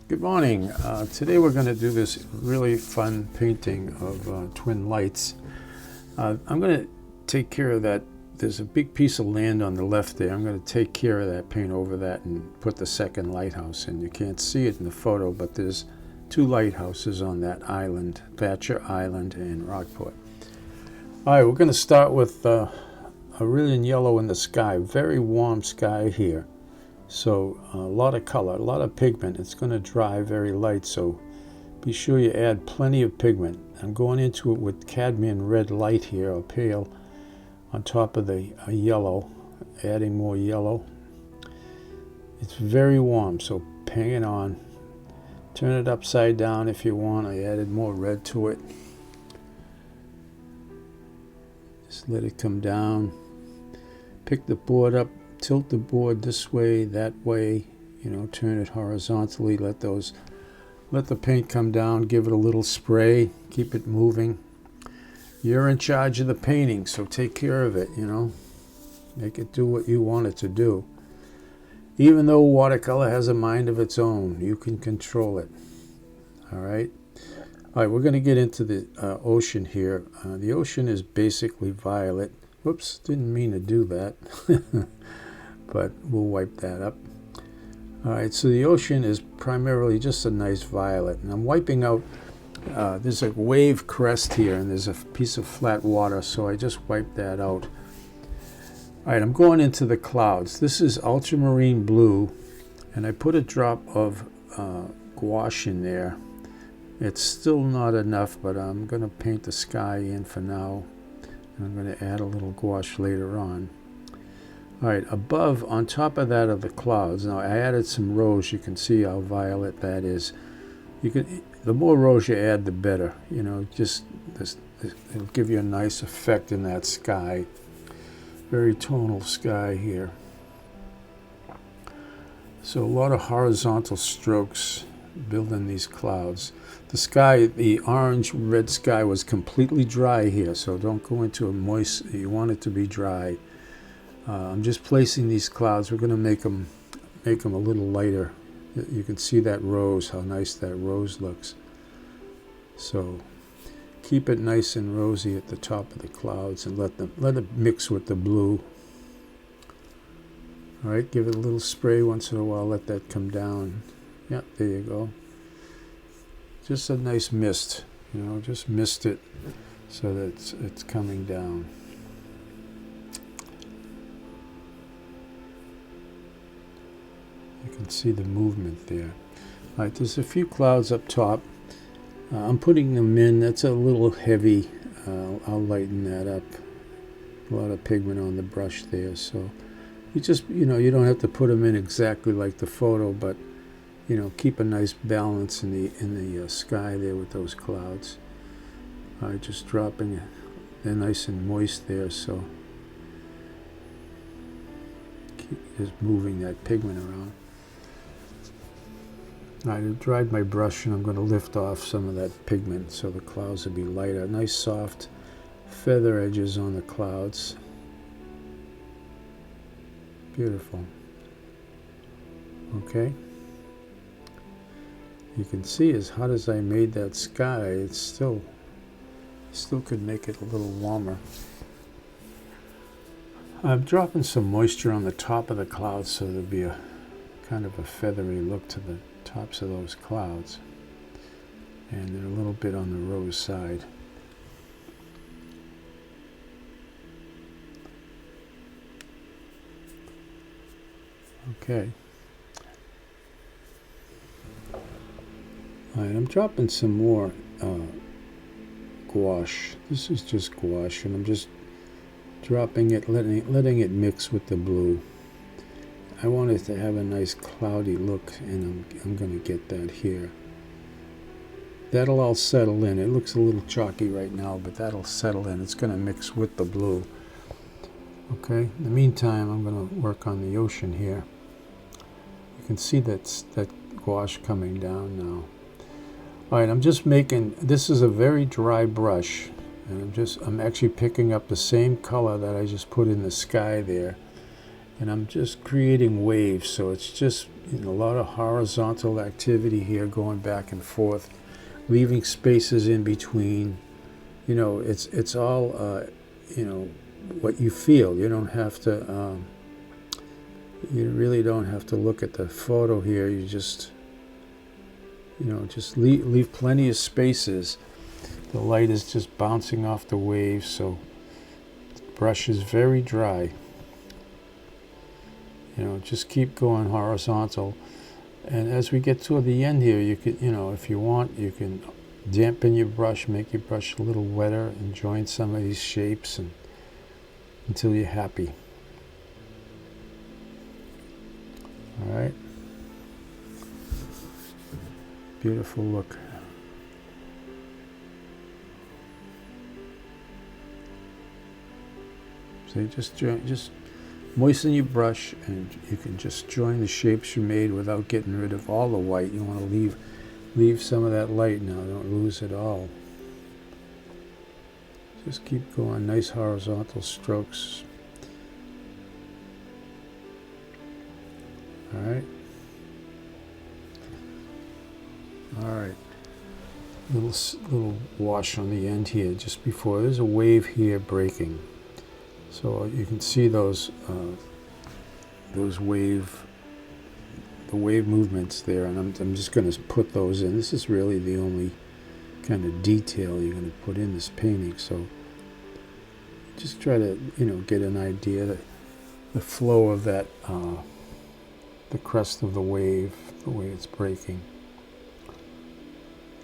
Good morning. Today we're going to do this really fun painting of twin lights. I'm going to take care of that. There's a big piece of land on the left there. I'm going to take care of that, paint over that, and put the second lighthouse in. You can't see it in the photo, but there's two lighthouses on that island, Thatcher Island and Rockport. All right, we're going to start with a really yellow in the sky, very warm sky here. So a lot of color, a lot of pigment. It's going to dry very light, so be sure you add plenty of pigment. I'm going into it with cadmium red light here, or pale, on top of the yellow, adding more yellow. It's very warm, so hang it on. Turn it upside down if you want. I added more red to it. Just let it come down. Pick the board up. Tilt the board this way, that way, turn it horizontally, let the paint come down, give it a little spray, keep it moving. You're in charge of the painting, so take care of it, Make it do what you want it to do. Even though watercolor has a mind of its own, you can control it. All right, we're going to get into the ocean here. The ocean is basically violet. Whoops, didn't mean to do that. But we'll wipe that up. All right, so the ocean is primarily just a nice violet. And I'm wiping out, there's a wave crest here, and there's a piece of flat water, so I just wiped that out. All right, I'm going into the clouds. This is ultramarine blue, and I put a drop of gouache in there. It's still not enough, but I'm going to paint the sky in for now. And I'm going to add a little gouache later on. All right, above, on top of that are the clouds. Now, I added some rose. You can see how violet that is. The more rose you add, the better. It'll give you a nice effect in that sky. Very tonal sky here. So a lot of horizontal strokes building these clouds. The sky, the orange-red sky was completely dry here, so don't go into a moist, you want it to be dry. I'm just placing these clouds. We're going to make them a little lighter. You can see that rose, how nice that rose looks. So keep it nice and rosy at the top of the clouds and let it mix with the blue. All right, give it a little spray once in a while. Let that come down. Yeah, there you go. Just a nice mist. Just mist it so that it's coming down. You can see the movement there. All right, there's a few clouds up top. I'm putting them in. That's a little heavy. I'll lighten that up. A lot of pigment on the brush there. So you just, you don't have to put them in exactly like the photo, but, keep a nice balance in the sky there with those clouds. All right, just dropping it. They're nice and moist there, so keep just moving that pigment around. I've dried my brush, and I'm going to lift off some of that pigment so the clouds will be lighter. Nice soft feather edges on the clouds. Beautiful. Okay. You can see as hot as I made that sky, it's still could make it a little warmer. I'm dropping some moisture on the top of the clouds so there'll be a kind of a feathery look to the tops of those clouds, and they're a little bit on the rose side. Okay. All right, I'm dropping some more gouache. This is just gouache, and I'm just dropping it, letting it mix with the blue. I want it to have a nice cloudy look, and I'm going to get that here. That'll all settle in. It looks a little chalky right now, but that'll settle in. It's going to mix with the blue. Okay, in the meantime, I'm going to work on the ocean here. You can see that gouache coming down now. All right, I'm just making, this is a very dry brush, and I'm actually picking up the same color that I just put in the sky there, and I'm just creating waves. So it's just a lot of horizontal activity here, going back and forth, leaving spaces in between. It's all what you feel. You don't have to. You really don't have to look at the photo here. You just just leave plenty of spaces. The light is just bouncing off the waves, so the brush is very dry. Just keep going horizontal. And as we get toward the end here, you could, if you want, you can dampen your brush, make your brush a little wetter, and join some of these shapes until you're happy. All right. Beautiful look. So just moisten your brush, and you can just join the shapes you made without getting rid of all the white. You want to leave some of that light now. Don't lose it all. Just keep going. Nice horizontal strokes. All right. All right. Little wash on the end here, just before. There's a wave here breaking. So you can see those wave movements there, and I'm just going to put those in. This is really the only kind of detail you're going to put in this painting. So just try to get an idea that the flow of that the crest of the wave, the way it's breaking.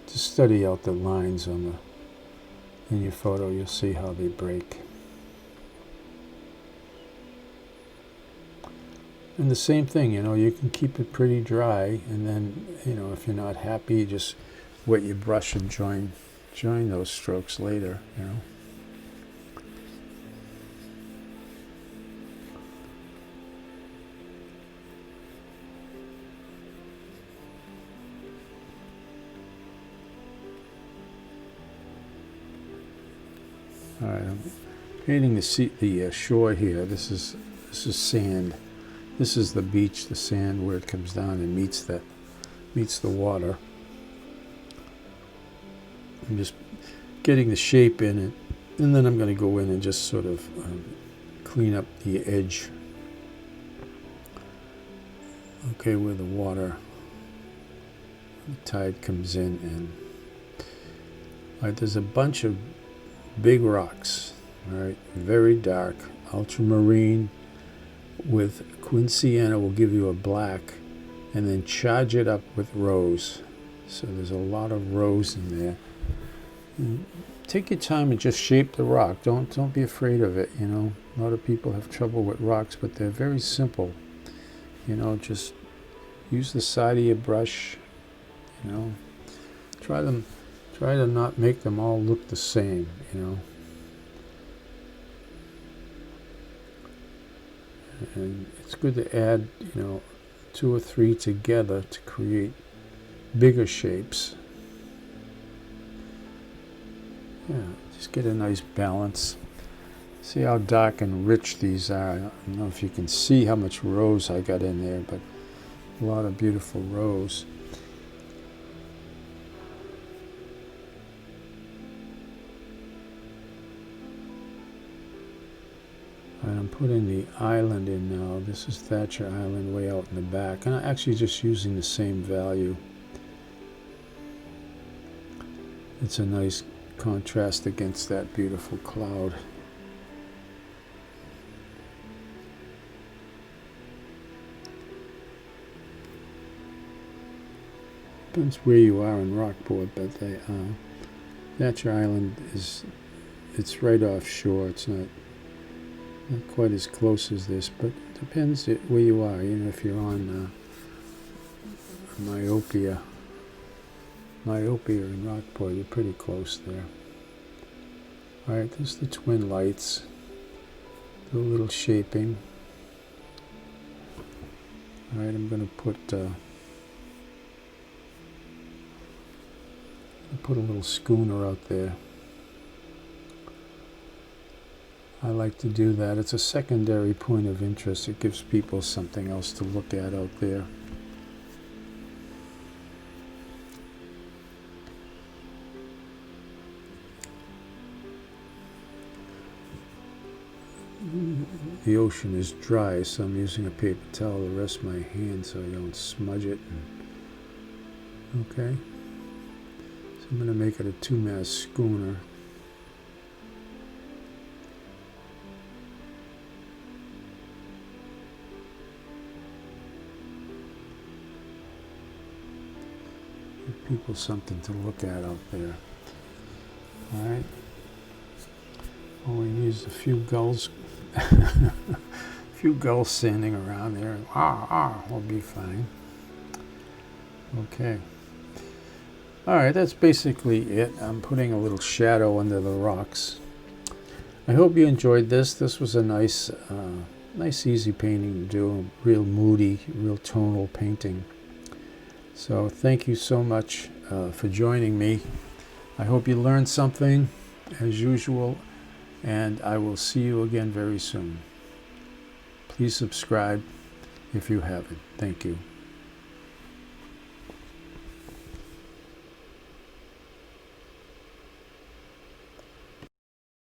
Just study out the lines in your photo. You'll see how they break. And the same thing, you can keep it pretty dry, and then, if you're not happy, just wet your brush and join those strokes later, All right, I'm painting the shore here. This is sand. This is the beach, the sand, where it comes down and meets the water. I'm just getting the shape in it, and then I'm going to go in and just sort of clean up the edge. Okay, where the water, the tide comes in, and all right, there's a bunch of big rocks. All right, very dark, ultramarine with quinsiana will give you a black, and then charge it up with rose. So there's a lot of rose in there. And take your time and just shape the rock. Don't be afraid of it. A lot of people have trouble with rocks, but they're very simple. Just use the side of your brush. Try to not make them all look the same. And it's good to add, 2 or 3 together to create bigger shapes. Yeah, just get a nice balance. See how dark and rich these are. I don't know if you can see how much rose I got in there, but a lot of beautiful rose. And I'm putting the island in now. This is Thatcher Island way out in the back. And I'm actually just using the same value. It's a nice contrast against that beautiful cloud. Depends where you are in Rockport, but Thatcher Island it's right offshore. It's not quite as close as this, but it depends where you are. If you're on Myopia in Rockport, you're pretty close there. All right, there's the twin lights. Do a little shaping. All right, I'm going to put a little schooner out there. I like to do that. It's a secondary point of interest. It gives people something else to look at out there. The ocean is dry, so I'm using a paper towel to rest my hand so I don't smudge it. Okay. So I'm going to make it a 2-mast schooner. Give people something to look at out there. All right. All we need is a few gulls. A few gulls standing around there. We'll be fine. Okay. All right, that's basically it. I'm putting a little shadow under the rocks. I hope you enjoyed this. This was a nice, easy painting to do. Real moody, real tonal painting. So thank you so much for joining me. I hope you learned something, as usual, and I will see you again very soon. Please subscribe if you haven't. Thank you.